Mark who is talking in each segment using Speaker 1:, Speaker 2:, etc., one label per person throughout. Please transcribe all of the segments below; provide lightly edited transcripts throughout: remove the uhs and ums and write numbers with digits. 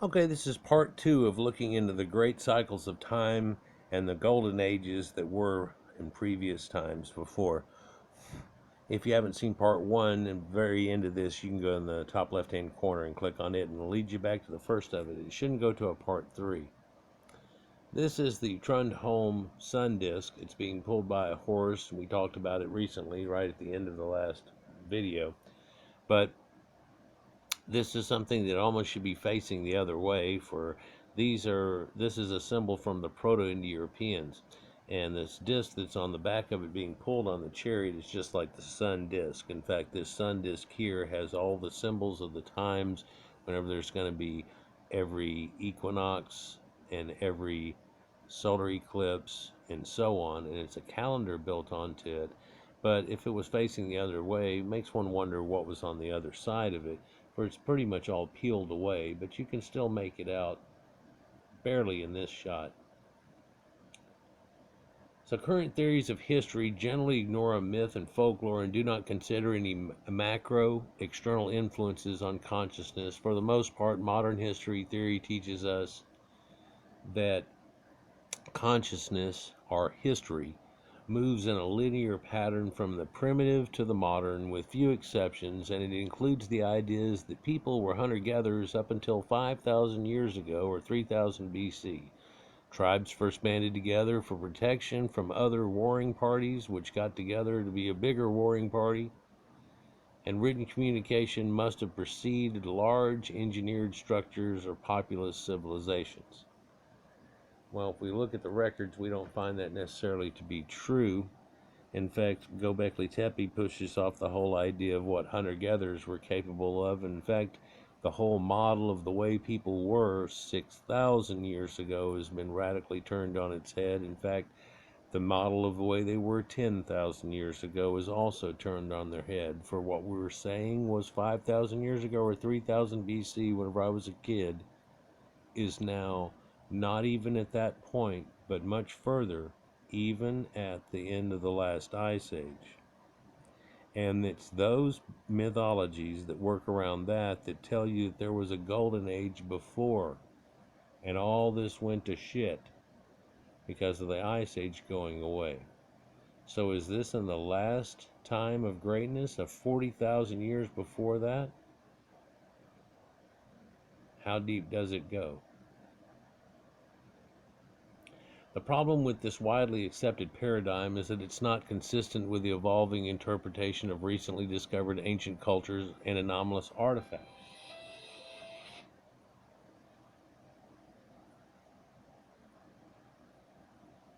Speaker 1: Okay, this is part two of looking into the great cycles of time and the golden ages that were in previous times before. If you haven't seen part one, and very end of this, you can go in the top left hand corner and click on it, and it'll lead you back to the first of it. It shouldn't go to a part three. This is the Trundholm sun disk. It's being pulled by a horse. We talked about it recently, right at the end of the last video. But this is something that almost should be facing the other way. This is a symbol from the Proto-Indo-Europeans, and this disc that's on the back of it being pulled on the chariot is just like the sun disk. In fact, this sun disk here has all the symbols of the times whenever there's going to be every equinox and every solar eclipse and so on, and it's a calendar built onto it. But if it was facing the other way, it makes one wonder what was on the other side of it, for it's pretty much all peeled away, but you can still make it out barely in this shot. So current theories of history generally ignore a myth and folklore and do not consider any macro external influences on consciousness. For the most part, modern history theory teaches us that consciousness, or history, moves in a linear pattern from the primitive to the modern, with few exceptions, and it includes the ideas that people were hunter-gatherers up until 5,000 years ago, or 3000 BC. Tribes first banded together for protection from other warring parties, which got together to be a bigger warring party, and written communication must have preceded large engineered structures or populous civilizations. Well, if we look at the records, we don't find that necessarily to be true. In fact, Göbekli Tepe pushes off the whole idea of what hunter-gatherers were capable of. In fact, the whole model of the way people were 6,000 years ago has been radically turned on its head. In fact, the model of the way they were 10,000 years ago is also turned on their head. For what we were saying was 5,000 years ago or 3000 BC whenever I was a kid is now not even at that point, but much further, even at the end of the last ice age. And it's those mythologies that work around that tell you that there was a golden age before, and all this went to shit because of the ice age going away. So is this in the last time of greatness of 40,000 years before that? How deep does it go? The problem with this widely accepted paradigm is that it's not consistent with the evolving interpretation of recently discovered ancient cultures and anomalous artifacts.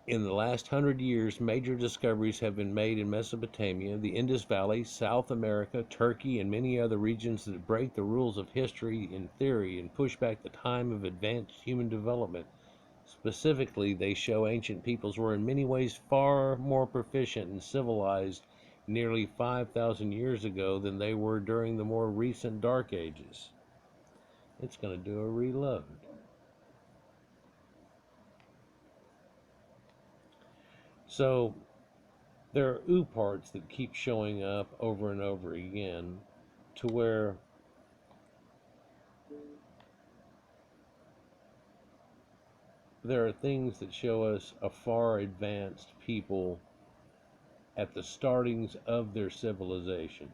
Speaker 1: In the last 100 years, major discoveries have been made in Mesopotamia, the Indus Valley, South America, Turkey, and many other regions that break the rules of history in theory and push back the time of advanced human development. Specifically, they show ancient peoples were in many ways far more proficient and civilized nearly 5,000 years ago than they were during the more recent Dark Ages. It's going to do a reload. So, there are OO parts that keep showing up over and over again to where there are things that show us a far advanced people at the startings of their civilization.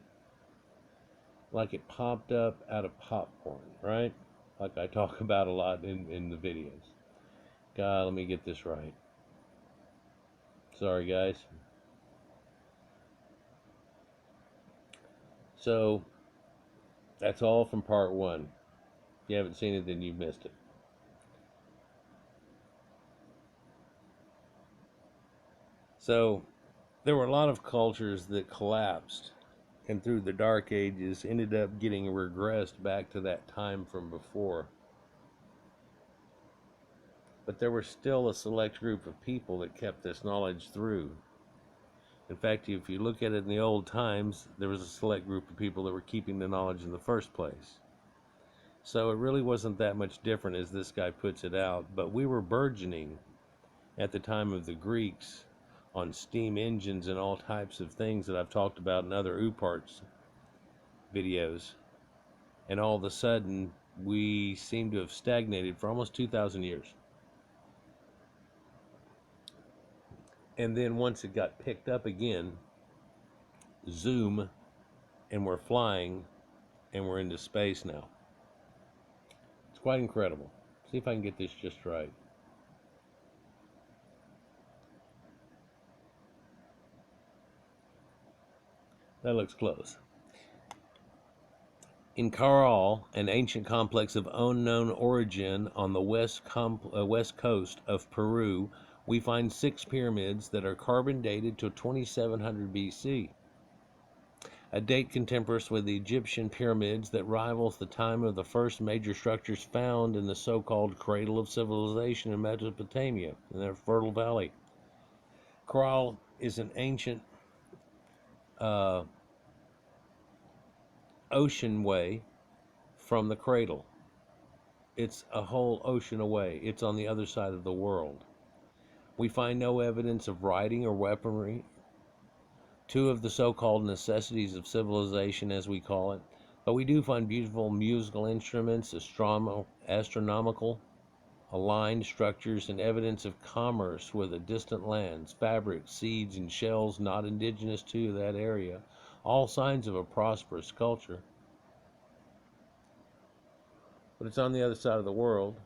Speaker 1: Like it popped up out of popcorn, right? Like I talk about a lot in the videos. God, let me get this right. Sorry, guys. So, that's all from part one. If you haven't seen it, then you've missed it. So, there were a lot of cultures that collapsed and through the Dark Ages ended up getting regressed back to that time from before. But there was still a select group of people that kept this knowledge through. In fact, if you look at it in the old times, there was a select group of people that were keeping the knowledge in the first place. So it really wasn't that much different as this guy puts it out, but we were burgeoning at the time of the Greeks on steam engines and all types of things that I've talked about in other OO parts videos. And all of a sudden, we seem to have stagnated for almost 2,000 years. And then once it got picked up again, zoom, and we're flying, and we're into space now. It's quite incredible. See if I can get this just right. That looks close. In Caral, an ancient complex of unknown origin on the west coast of Peru, we find 6 pyramids that are carbon dated to 2700 BC. A date contemporaneous with the Egyptian pyramids that rivals the time of the first major structures found in the so-called cradle of civilization in Mesopotamia, in their fertile valley. Caral is an ancient ocean way from the cradle. It's a whole ocean away. It's on the other side of the world. We find no evidence of writing or weaponry, 2 of the so-called necessities of civilization, as we call it, but we do find beautiful musical instruments, astronomical aligned structures, and evidence of commerce with the distant lands, fabrics, seeds, and shells not indigenous to that area, all signs of a prosperous culture. But it's on the other side of the world.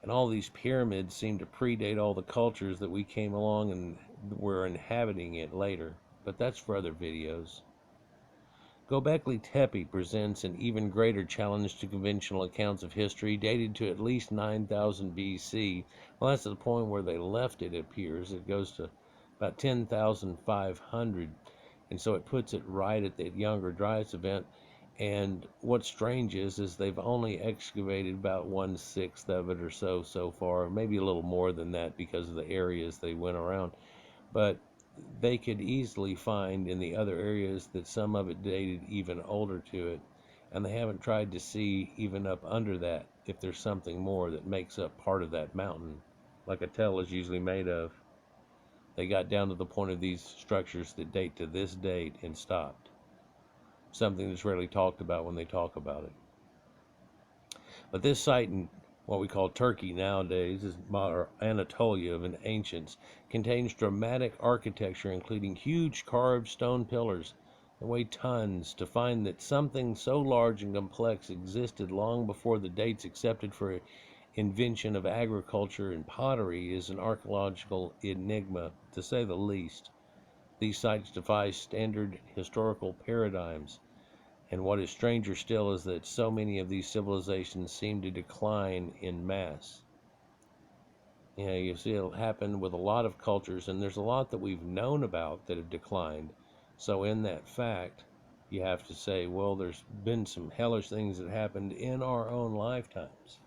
Speaker 1: And all these pyramids seem to predate all the cultures that we came along and were inhabiting it later. But that's for other videos. Göbekli Tepe presents an even greater challenge to conventional accounts of history, dated to at least 9000 BC. Well, that's the point where they left it, appears. It goes to about 10,500. And so it puts it right at that Younger Dryas event. And what's strange is they've only excavated about 1/6 of it or so far, maybe a little more than that because of the areas they went around. But they could easily find in the other areas that some of it dated even older to it, and they haven't tried to see even up under that if there's something more that makes up part of that mountain, like a tell is usually made of. They got down to the point of these structures that date to this date and stopped. Something that's rarely talked about when they talk about it. But this site in what we call Turkey nowadays, is Anatolia of an ancients, contains dramatic architecture, including huge carved stone pillars that weigh tons. To find that something so large and complex existed long before the dates accepted for invention of agriculture and pottery is an archaeological enigma, to say the least. These sites defy standard historical paradigms. And what is stranger still is that so many of these civilizations seem to decline in mass. You see it happen with a lot of cultures, and there's a lot that we've known about that have declined. So in that fact, you have to say, well, there's been some hellish things that happened in our own lifetimes,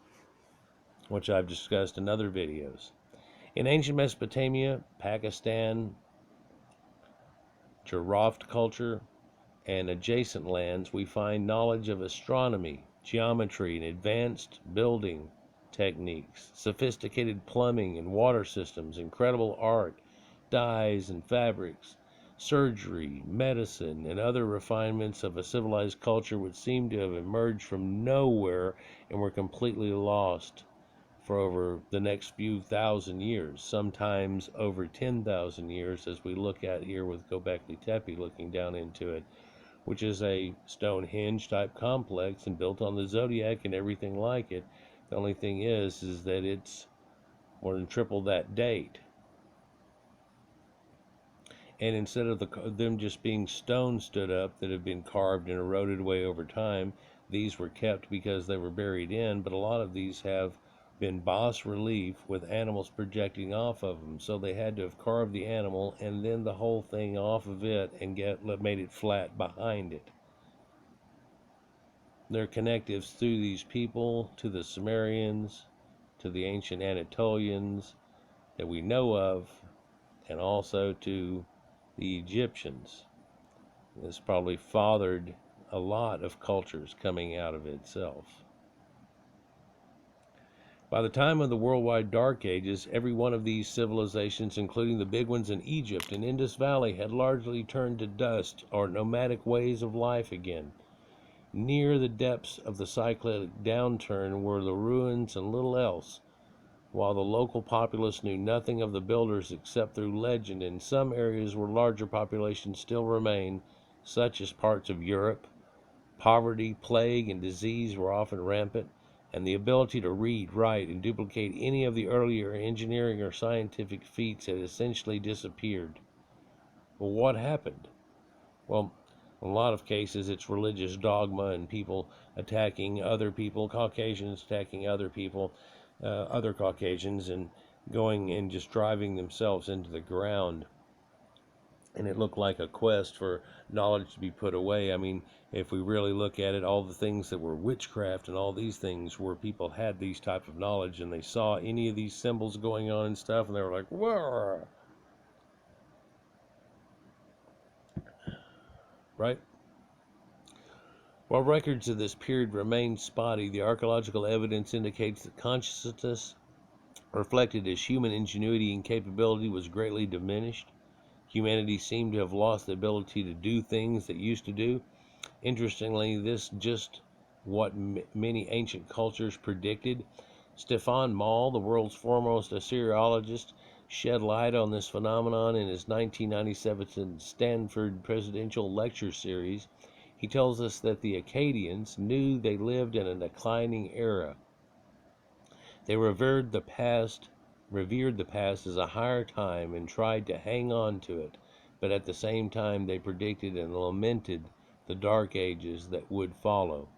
Speaker 1: which I've discussed in other videos. In ancient Mesopotamia, Pakistan, Giraffe culture, and adjacent lands, we find knowledge of astronomy, geometry, and advanced building techniques, sophisticated plumbing and water systems, incredible art, dyes and fabrics, surgery, medicine, and other refinements of a civilized culture which seem to have emerged from nowhere and were completely lost for over the next few thousand years, sometimes over 10,000 years, as we look at here with Göbekli Tepe looking down into it, which is a Stonehenge type complex and built on the zodiac and everything like it. The only thing is that it's more than triple that date. And instead of them just being stone stood up that have been carved and eroded away over time, these were kept because they were buried in, but a lot of these have been bas relief with animals projecting off of them. So they had to have carved the animal and then the whole thing off of it and made it flat behind it. There are connectives through these people to the Sumerians, to the ancient Anatolians that we know of, and also to the Egyptians. This probably fathered a lot of cultures coming out of itself. By the time of the worldwide Dark Ages, every one of these civilizations, including the big ones in Egypt and Indus Valley, had largely turned to dust or nomadic ways of life again. Near the depths of the cyclic downturn were the ruins and little else, while the local populace knew nothing of the builders except through legend. In some areas where larger populations still remain, such as parts of Europe, poverty, plague, and disease were often rampant, and the ability to read, write, and duplicate any of the earlier engineering or scientific feats had essentially disappeared. Well, what happened? Well, in a lot of cases, it's religious dogma and people attacking other people, Caucasians attacking other people, other Caucasians, and going and just driving themselves into the ground. And it looked like a quest for knowledge to be put away. I mean, if we really look at it, all the things that were witchcraft and all these things where people had these type of knowledge and they saw any of these symbols going on and stuff, and they were like, whoa, right? While records of this period remain spotty, the archaeological evidence indicates that consciousness, reflected as human ingenuity and capability, was greatly diminished. Humanity seemed to have lost the ability to do things that used to do. Interestingly, this just what many ancient cultures predicted. Stefan Moll, the world's foremost Assyriologist, shed light on this phenomenon in his 1997 Stanford presidential lecture series. He tells us that the Akkadians knew they lived in a declining era. They revered the past as a higher time and tried to hang on to it, but at the same time they predicted and lamented the dark ages that would follow.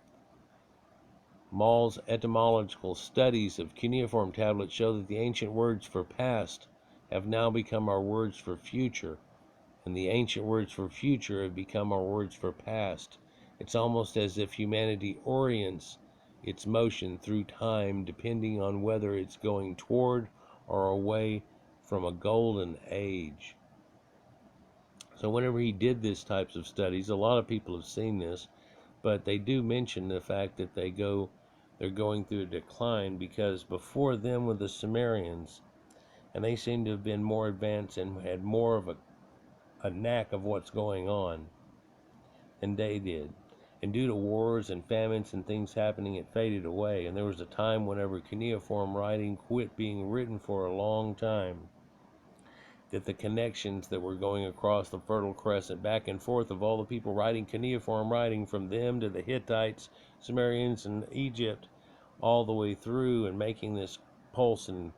Speaker 1: Moll's etymological studies of cuneiform tablets show that the ancient words for past have now become our words for future, and the ancient words for future have become our words for past. It's almost as if humanity orients its motion through time depending on whether it's going toward or away from a golden age. So whenever he did these types of studies, a lot of people have seen this, but they do mention the fact that they're going through a decline, because before them were the Sumerians, and they seem to have been more advanced and had more of a knack of what's going on than they did. And due to wars and famines and things happening, it faded away. And there was a time whenever cuneiform writing quit being written for a long time, that the connections that were going across the Fertile Crescent back and forth of all the people writing cuneiform writing, from them to the Hittites, Sumerians, and Egypt, all the way through, and making this pulse and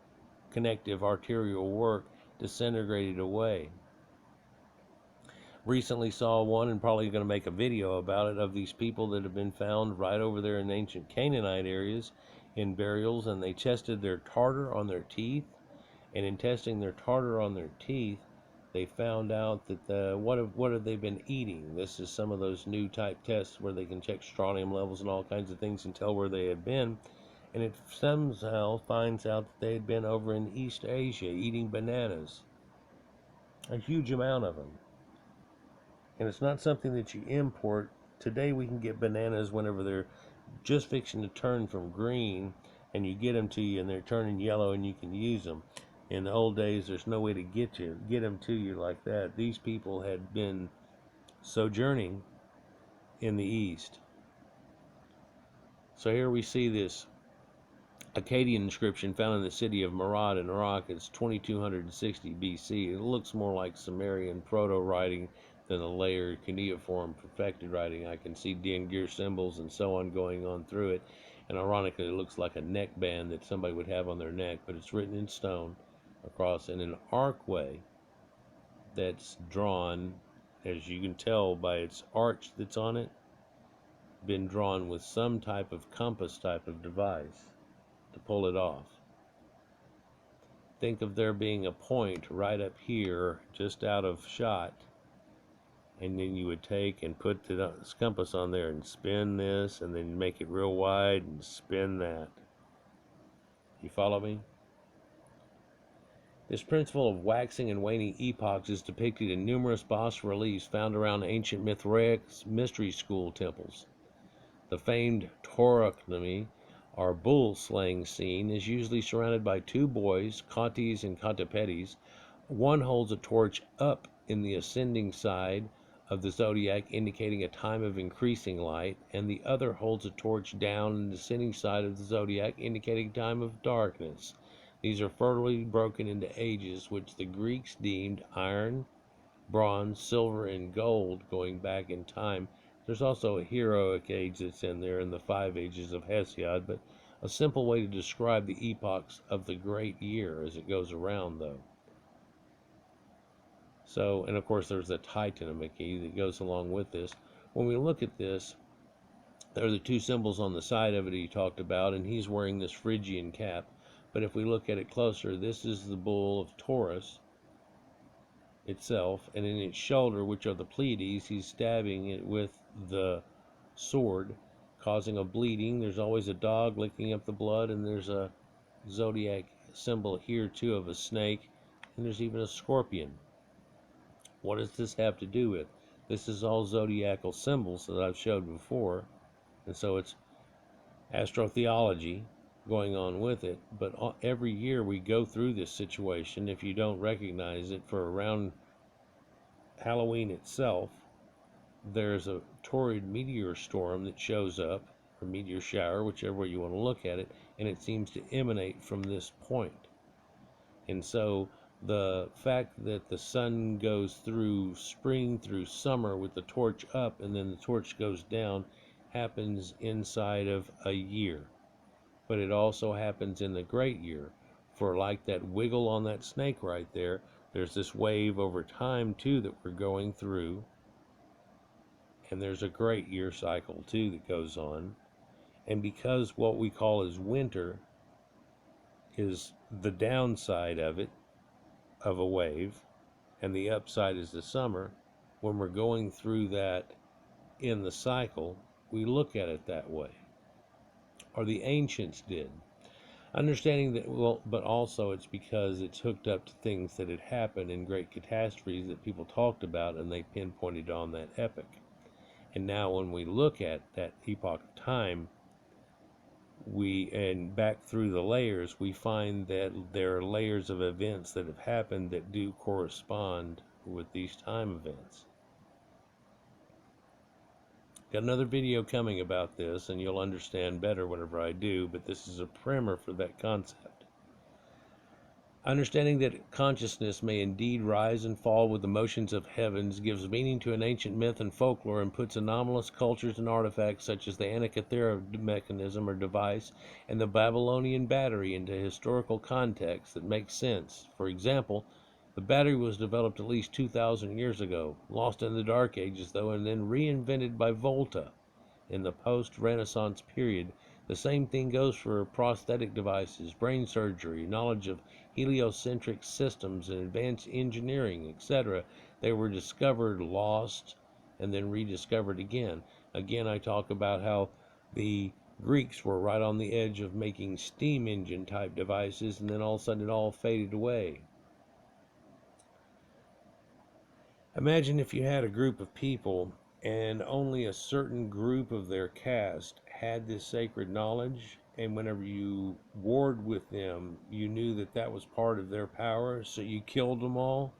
Speaker 1: connective arterial work, disintegrated away. Recently saw one, and probably going to make a video about it, of these people that have been found right over there in ancient Canaanite areas in burials, and they tested their tartar on their teeth, and in testing their tartar on their teeth, they found out that what have they been eating. This is some of those new type tests where they can check strontium levels and all kinds of things and tell where they had been, and it somehow finds out that they had been over in East Asia eating bananas, a huge amount of them. And it's not something that you import. Today we can get bananas whenever they're just fixing to turn from green, and you get them to you and they're turning yellow and you can use them. In the old days, there's no way to get them to you like that. These people had been sojourning in the East. So here we see this Akkadian inscription found in the city of Murad in Iraq. It's 2260 BC. It looks more like Sumerian proto-writing than a layered cuneiform perfected writing. I can see Dengir symbols and so on going on through it. And ironically, it looks like a neckband that somebody would have on their neck, but it's written in stone across in an archway that's drawn, as you can tell by its arch that's on it, been drawn with some type of compass type of device to pull it off. Think of there being a point right up here, just out of shot, and then you would take and put the compass on there and spin this, and then make it real wide and spin that. You follow me? This principle of waxing and waning epochs is depicted in numerous bas-reliefs found around ancient Mithraic mystery school temples. The famed tauroctomy, our bull-slaying scene, is usually surrounded by two boys, Khatis and Khatapetes. One holds a torch up in the ascending side of the zodiac, indicating a time of increasing light, and the other holds a torch down in the descending side of the zodiac, indicating a time of darkness. These are further broken into ages, which the Greeks deemed iron, bronze, silver, and gold, going back in time. There's also a heroic age that's in there in the 5 ages of Hesiod, but a simple way to describe the epochs of the great year as it goes around, though. So, and of course, there's the Titanomachy that goes along with this. When we look at this, there are the two symbols on the side of it he talked about, and he's wearing this Phrygian cap. But if we look at it closer, this is the bull of Taurus itself, and in its shoulder, which are the Pleiades, he's stabbing it with the sword, causing a bleeding. There's always a dog licking up the blood, and there's a zodiac symbol here too of a snake, and there's even a scorpion. What does this have to do with? This is all zodiacal symbols that I've showed before, and so it's astrotheology going on with it. But every year we go through this situation. If you don't recognize it, for around Halloween itself, there's a torrid meteor storm that shows up, or meteor shower, whichever way you want to look at it, and it seems to emanate from this point. And so the fact that the sun goes through spring through summer with the torch up and then the torch goes down happens inside of a year. But it also happens in the great year. For like that wiggle on that snake right there, there's this wave over time too that we're going through. And there's a great year cycle too that goes on. And because what we call as winter is the downside of it, of a wave, and the upside is the summer, when we're going through that in the cycle, we look at it that way. Or the ancients did. Understanding that, well, but also it's because it's hooked up to things that had happened in great catastrophes that people talked about, and they pinpointed on that epoch. And now when we look at that epoch of time, and back through the layers, we find that there are layers of events that have happened that do correspond with these time events. Got another video coming about this, and you'll understand better whenever I do, but this is a primer for that concept. Understanding that consciousness may indeed rise and fall with the motions of heavens gives meaning to an ancient myth and folklore, and puts anomalous cultures and artifacts such as the Antikythera mechanism or device and the Babylonian battery into historical context that makes sense. For example, the battery was developed at least 2,000 years ago, lost in the Dark Ages though, and then reinvented by Volta in the post-Renaissance period. The same thing goes for prosthetic devices, brain surgery, knowledge of heliocentric systems, and advanced engineering, etc. They were discovered, lost, and then rediscovered again. Again, I talk about how the Greeks were right on the edge of making steam engine type devices, and then all of a sudden it all faded away. Imagine if you had a group of people and only a certain group of their caste had this sacred knowledge, and whenever you warred with them, you knew that that was part of their power, so you killed them all.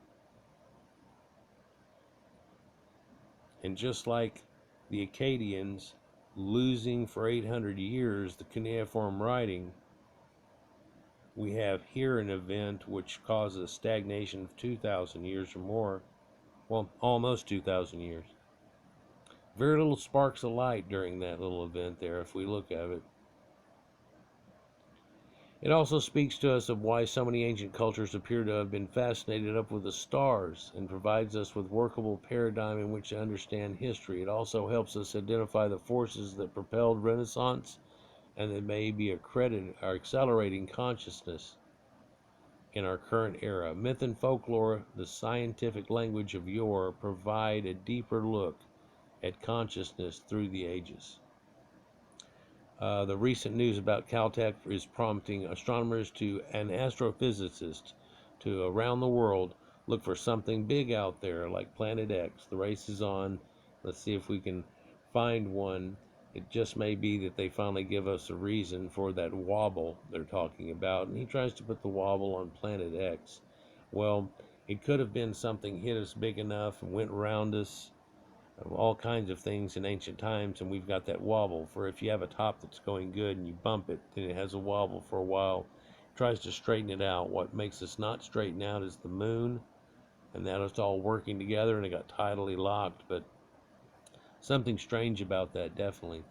Speaker 1: And just like the Akkadians losing for 800 years the cuneiform writing, we have here an event which causes stagnation of 2,000 years or more. Well, almost 2,000 years. Very little sparks of light during that little event there, if we look at it. It also speaks to us of why so many ancient cultures appear to have been fascinated up with the stars, and provides us with workable paradigm in which to understand history. It also helps us identify the forces that propelled Renaissance and that may be are accelerating consciousness in our current era. Myth and folklore, the scientific language of yore, provide a deeper look at consciousness through the ages. The recent news about Caltech is prompting astronomers and astrophysicists to around the world look for something big out there like Planet X. The race is on. Let's see if we can find one. It just may be that they finally give us a reason for that wobble they're talking about. And he tries to put the wobble on Planet X. Well, it could have been something hit us big enough and went around us of all kinds of things in ancient times, and we've got that wobble for if you have a top that's going good and you bump it, then it has a wobble for a while. It tries to straighten it out. What makes us not straighten out is the moon, and that it's all working together and it got tidally locked, but something strange about that, definitely.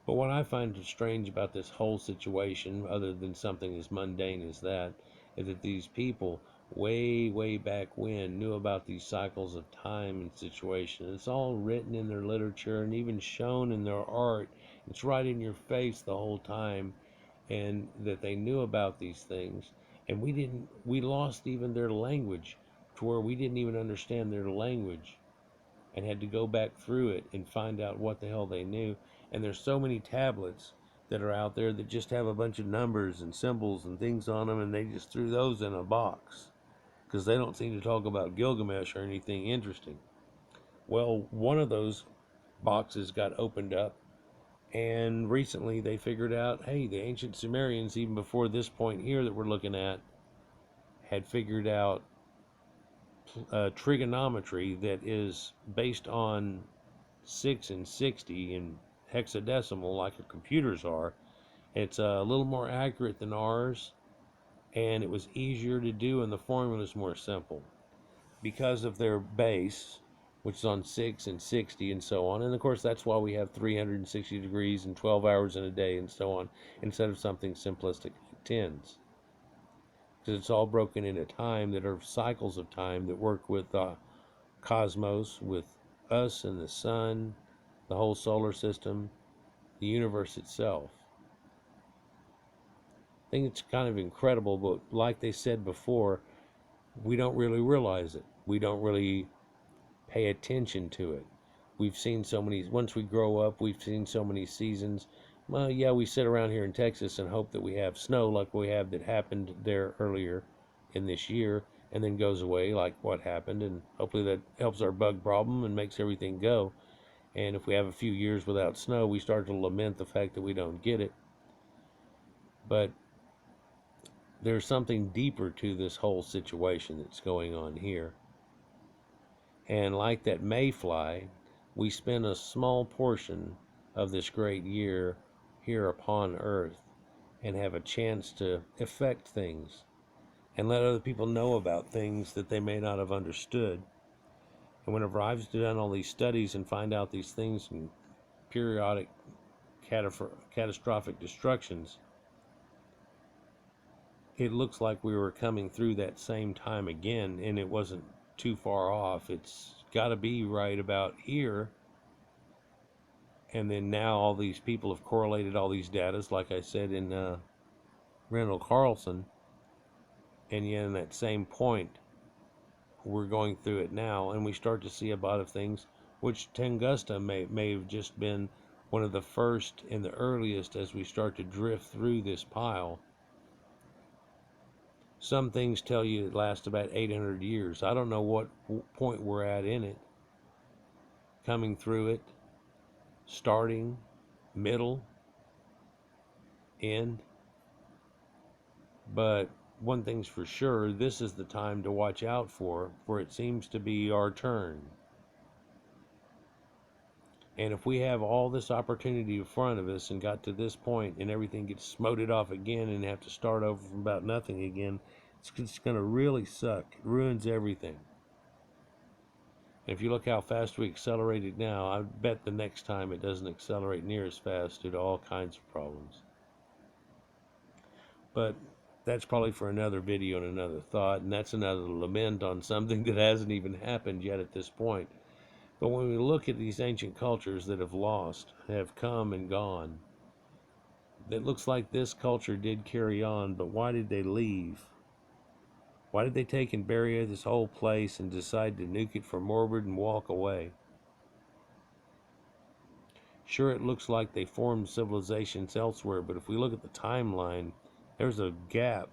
Speaker 1: But what I find strange about this whole situation, other than something as mundane as that, is that these people, way, way back when, knew about these cycles of time and situation. It's all written in their literature and even shown in their art. It's right in your face the whole time, and that they knew about these things. And we lost even their language to where we didn't even understand their language and had to go back through it and find out what the hell they knew. And there's so many tablets that are out there that just have a bunch of numbers and symbols and things on them, and they just threw those in a box because they don't seem to talk about Gilgamesh or anything interesting. Well, one of those boxes got opened up, and recently they figured out, hey, the ancient Sumerians, even before this point here that we're looking at, had figured out trigonometry that is based on 6 and 60 in hexadecimal like our computers are. It's a little more accurate than ours, and it was easier to do, and the formula is more simple because of their base, which is on 6 and 60 and so on. And of course, that's why we have 360 degrees and 12 hours in a day and so on, instead of something simplistic like tens. Because it's all broken into time that are cycles of time that work with cosmos, with us and the sun, the whole solar system, the universe itself. I think it's kind of incredible, but like they said before, we don't really realize it. We don't really pay attention to it. We've seen so many, once we grow up, we've seen so many seasons. Well, yeah, we sit around here in Texas and hope that we have snow like we have that happened there earlier in this year and then goes away like what happened, and hopefully that helps our bug problem and makes everything go. And if we have a few years without snow, we start to lament the fact that we don't get it. But there's something deeper to this whole situation that's going on here. And like that mayfly, we spend a small portion of this great year here upon earth and have a chance to affect things and let other people know about things that they may not have understood. And whenever I've done all these studies and find out these things and periodic catastrophic destructions, it looks like we were coming through that same time again, and it wasn't too far off. It's got to be right about here. And then now all these people have correlated all these datas, like I said in Randall Carlson, and yet in that same point, we're going through it now, and we start to see a lot of things, which Tunguska may have just been one of the first and the earliest as we start to drift through this pile. Some things tell you it lasts about 800 years. I don't know what point we're at in it. Coming through it, starting, middle, end. But one thing's for sure, this is the time to watch out for it seems to be our turn. And if we have all this opportunity in front of us and got to this point and everything gets smoted off again and have to start over from about nothing again, it's going to really suck. It ruins everything. And if you look how fast we accelerated now, I bet the next time it doesn't accelerate near as fast due to all kinds of problems. But that's probably for another video and another thought, and that's another lament on something that hasn't even happened yet at this point. But when we look at these ancient cultures that have lost, have come and gone, it looks like this culture did carry on, but why did they leave? Why did they take and bury this whole place and decide to nuke it for morbid and walk away? Sure, it looks like they formed civilizations elsewhere, but if we look at the timeline, there's a gap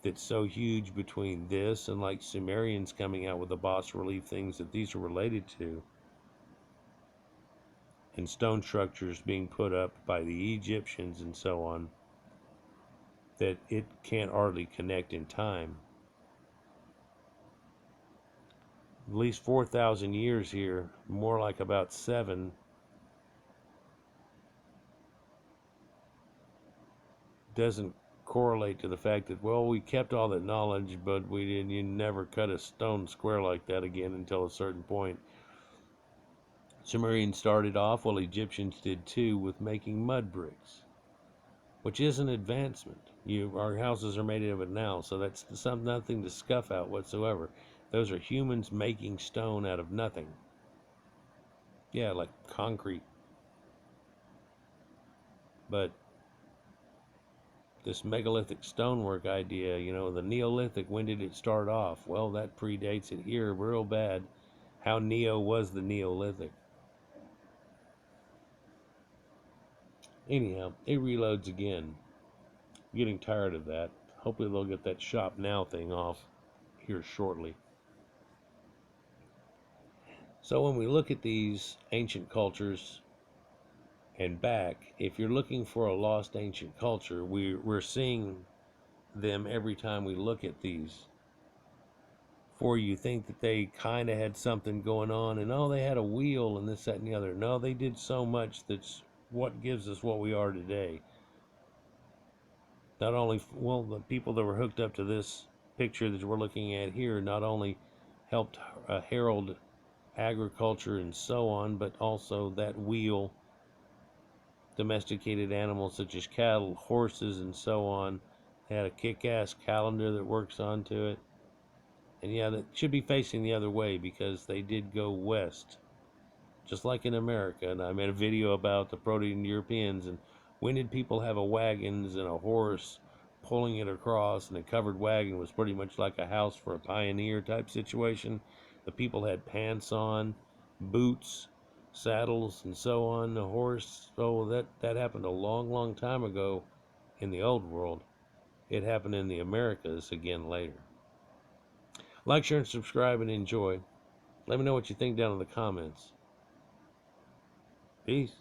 Speaker 1: that's so huge between this and like Sumerians coming out with the bas relief things that these are related to, and stone structures being put up by the Egyptians and so on, that it can't hardly connect in time. at least 4,000 years here, more like about 7, doesn't correlate to the fact that, well, we kept all that knowledge, but we didn't. You never cut a stone square like that again until a certain point. Sumerians started off, well, Egyptians did too, with making mud bricks, which is an advancement. Our houses are made of it now, so that's nothing to scuff at whatsoever. Those are humans making stone out of nothing. Yeah, like concrete. But this megalithic stonework idea, the Neolithic, when did it start off? Well, that predates it here real bad. How Neo was the Neolithic. Anyhow, it reloads again. I'm getting tired of that. Hopefully they'll get that shop now thing off here shortly. So when we look at these ancient cultures and back, if you're looking for a lost ancient culture, we're seeing them every time we look at these. For you think that they kind of had something going on, and oh, they had a wheel and this, that, and the other. No, they did so much that's what gives us what we are today. Not only, well, the people that were hooked up to this picture that we're looking at here not only helped herald agriculture and so on, but also that wheel, domesticated animals such as cattle, horses, and so on. They had a kick-ass calendar that works onto it. And yeah, that should be facing the other way because they did go west, just like in America. And I made a video about the Proto-Europeans and when did people have a wagons and a horse pulling it across, and a covered wagon was pretty much like a house for a pioneer type situation. The people had pants on, boots, saddles, and so on. The horse, oh, that happened a long, long time ago in the old world. It happened in the Americas again later. Like, share, and subscribe, and enjoy. Let me know what you think down in the comments. Peace.